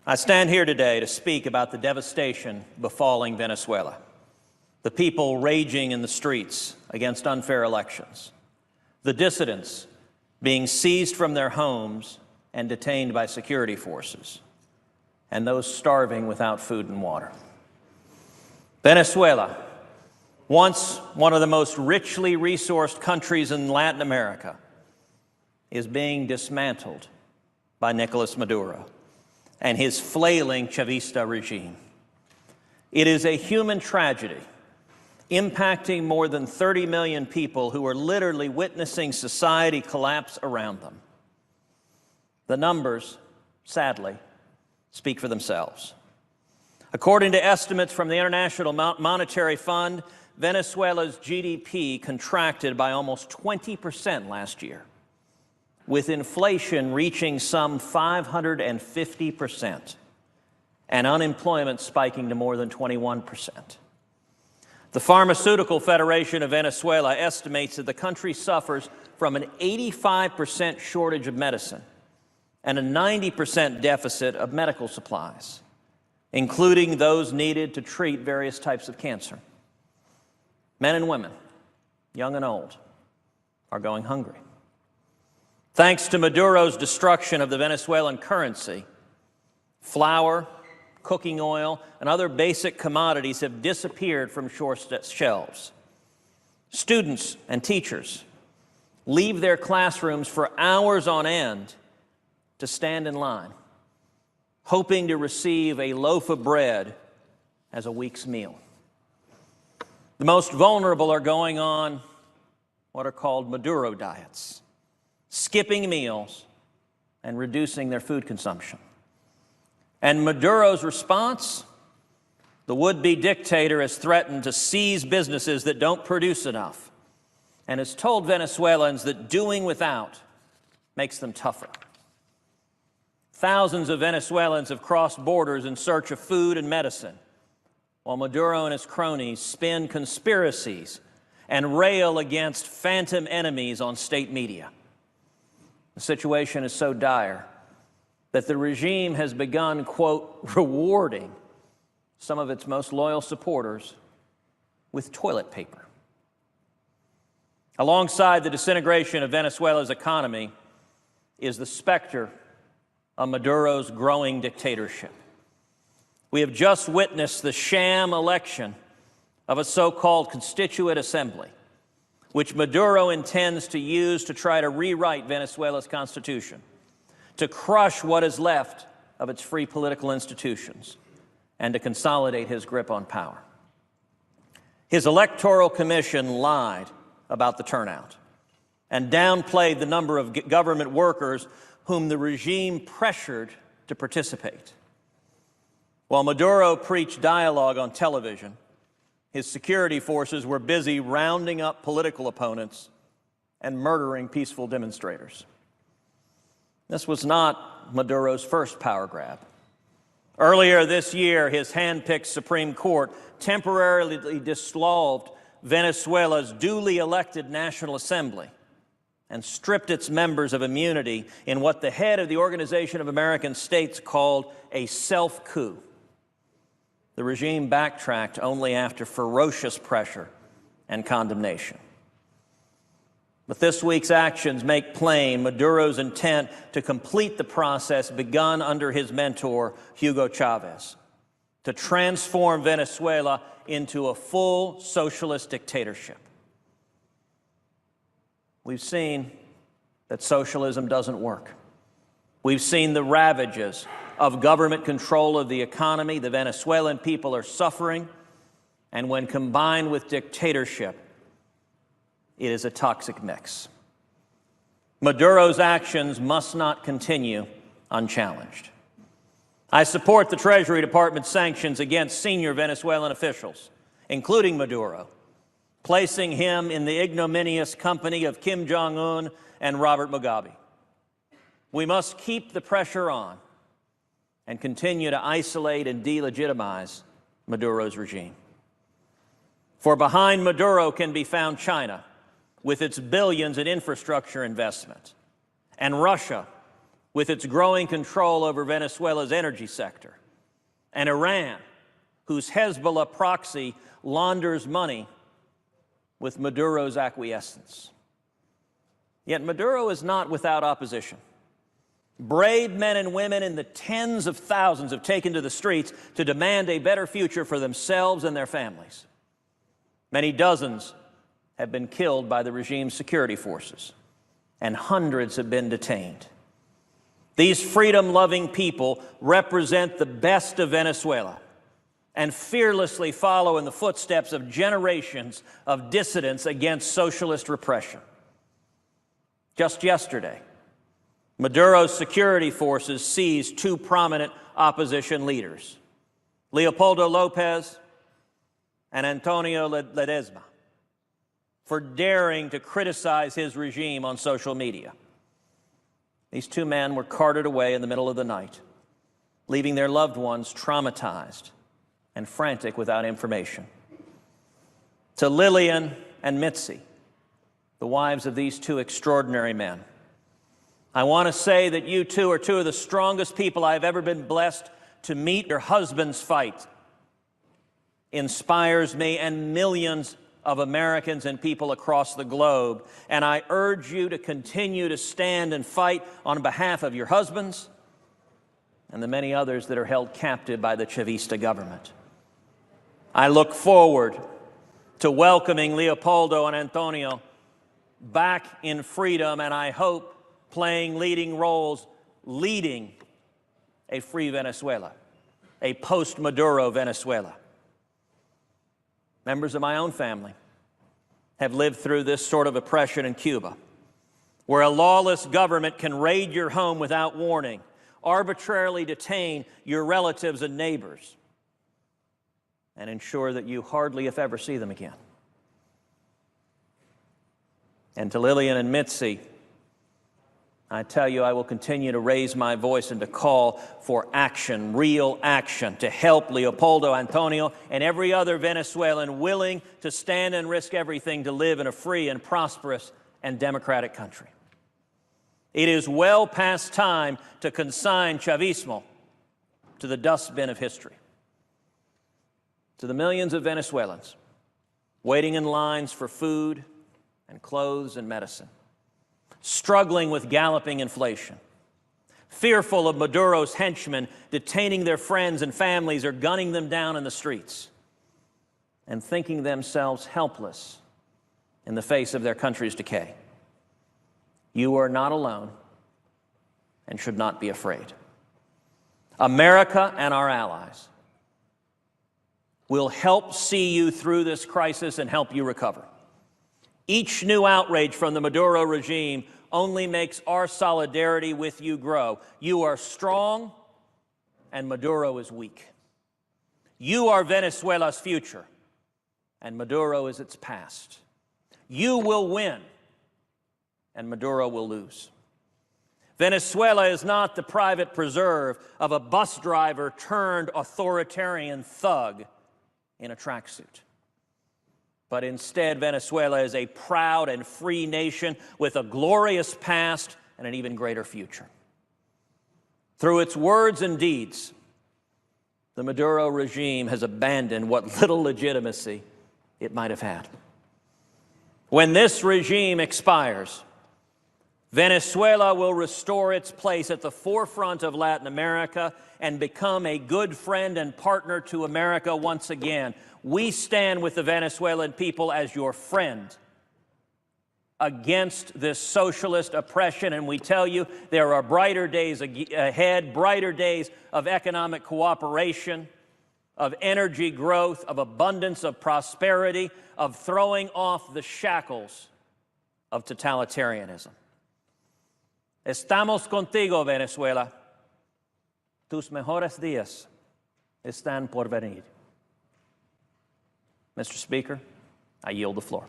I stand here today to speak about the devastation befalling Venezuela, the people raging in the streets against unfair elections, the dissidents being seized from their homes and detained by security forces, and those starving without food and water. Venezuela, once one of the most richly resourced countries in Latin America, is being dismantled by Nicolas Maduro and his flailing Chavista regime. It is a human tragedy impacting more than 30 million people who are literally witnessing society collapse around them. The numbers, sadly, speak for themselves. According to estimates from the International Monetary Fund, Venezuela's GDP contracted by almost 20% last year, with inflation reaching some 550% and unemployment spiking to more than 21%. The Pharmaceutical Federation of Venezuela estimates that the country suffers from an 85% shortage of medicine and a 90% deficit of medical supplies, including those needed to treat various types of cancer. Men and women, young and old, are going hungry. Thanks to Maduro's destruction of the Venezuelan currency, flour, cooking oil, and other basic commodities have disappeared from shelves. Students and teachers leave their classrooms for hours on end to stand in line, hoping to receive a loaf of bread as a week's meal. The most vulnerable are going on what are called Maduro diets, skipping meals and reducing their food consumption. And Maduro's response? The would-be dictator has threatened to seize businesses that don't produce enough and has told Venezuelans that doing without makes them tougher. Thousands of Venezuelans have crossed borders in search of food and medicine, while Maduro and his cronies spin conspiracies and rail against phantom enemies on state media. The situation is so dire that the regime has begun, quote, rewarding some of its most loyal supporters with toilet paper. Alongside the disintegration of Venezuela's economy is the specter of Maduro's growing dictatorship. We have just witnessed the sham election of a so-called Constituent Assembly, which Maduro intends to use to try to rewrite Venezuela's constitution, to crush what is left of its free political institutions, and to consolidate his grip on power. His electoral commission lied about the turnout and downplayed the number of government workers whom the regime pressured to participate. While Maduro preached dialogue on television, his security forces were busy rounding up political opponents and murdering peaceful demonstrators. This was not Maduro's first power grab. Earlier this year, his hand-picked Supreme Court temporarily dissolved Venezuela's duly elected National Assembly and stripped its members of immunity in what the head of the Organization of American States called a self-coup. The regime backtracked only after ferocious pressure and condemnation. But this week's actions make plain Maduro's intent to complete the process begun under his mentor, Hugo Chavez, to transform Venezuela into a full socialist dictatorship. We've seen that socialism doesn't work. We've seen the ravages of government control of the economy. The Venezuelan people are suffering, and when combined with dictatorship, it is a toxic mix. Maduro's actions must not continue unchallenged. I support the Treasury Department's sanctions against senior Venezuelan officials, including Maduro, placing him in the ignominious company of Kim Jong-un and Robert Mugabe. We must keep the pressure on and continue to isolate and delegitimize Maduro's regime. For behind Maduro can be found China, with its billions in infrastructure investment, and Russia, with its growing control over Venezuela's energy sector, and Iran, whose Hezbollah proxy launders money with Maduro's acquiescence. Yet Maduro is not without opposition. Brave men and women in the tens of thousands have taken to the streets to demand a better future for themselves and their families. Many dozens have been killed by the regime's security forces, and hundreds have been detained. These freedom-loving people represent the best of Venezuela and fearlessly follow in the footsteps of generations of dissidents against socialist repression. Just yesterday, Maduro's security forces seized two prominent opposition leaders, Leopoldo Lopez and Antonio Ledesma, for daring to criticize his regime on social media. These two men were carted away in the middle of the night, leaving their loved ones traumatized and frantic without information. To Lillian and Mitzi, the wives of these two extraordinary men, I want to say that you two are two of the strongest people I've ever been blessed to meet. Your husband's fight inspires me and millions of Americans and people across the globe, and I urge you to continue to stand and fight on behalf of your husbands and the many others that are held captive by the Chavista government. I look forward to welcoming Leopoldo and Antonio back in freedom, and I hope playing leading roles, leading a free Venezuela, a post-Maduro Venezuela. Members of my own family have lived through this sort of oppression in Cuba, where a lawless government can raid your home without warning, arbitrarily detain your relatives and neighbors, and ensure that you hardly, if ever, see them again. And to Lillian and Mitzi, I tell you, I will continue to raise my voice and to call for action, real action, to help Leopoldo, Antonio, and every other Venezuelan willing to stand and risk everything to live in a free and prosperous and democratic country. It is well past time to consign Chavismo to the dustbin of history. To the millions of Venezuelans waiting in lines for food and clothes and medicine, struggling with galloping inflation, fearful of Maduro's henchmen detaining their friends and families or gunning them down in the streets, and thinking themselves helpless in the face of their country's decay. You are not alone and should not be afraid. America and our allies will help see you through this crisis and help you recover. Each new outrage from the Maduro regime only makes our solidarity with you grow. You are strong, and Maduro is weak. You are Venezuela's future, and Maduro is its past. You will win, and Maduro will lose. Venezuela is not the private preserve of a bus driver turned authoritarian thug in a tracksuit. But instead, Venezuela is a proud and free nation with a glorious past and an even greater future. Through its words and deeds, the Maduro regime has abandoned what little legitimacy it might have had. When this regime expires, Venezuela will restore its place at the forefront of Latin America and become a good friend and partner to America once again. We stand with the Venezuelan people as your friend against this socialist oppression, and we tell you there are brighter days ahead, brighter days of economic cooperation, of energy growth, of abundance, of prosperity, of throwing off the shackles of totalitarianism. Estamos contigo, Venezuela. Tus mejores días están por venir. Mr. Speaker, I yield the floor.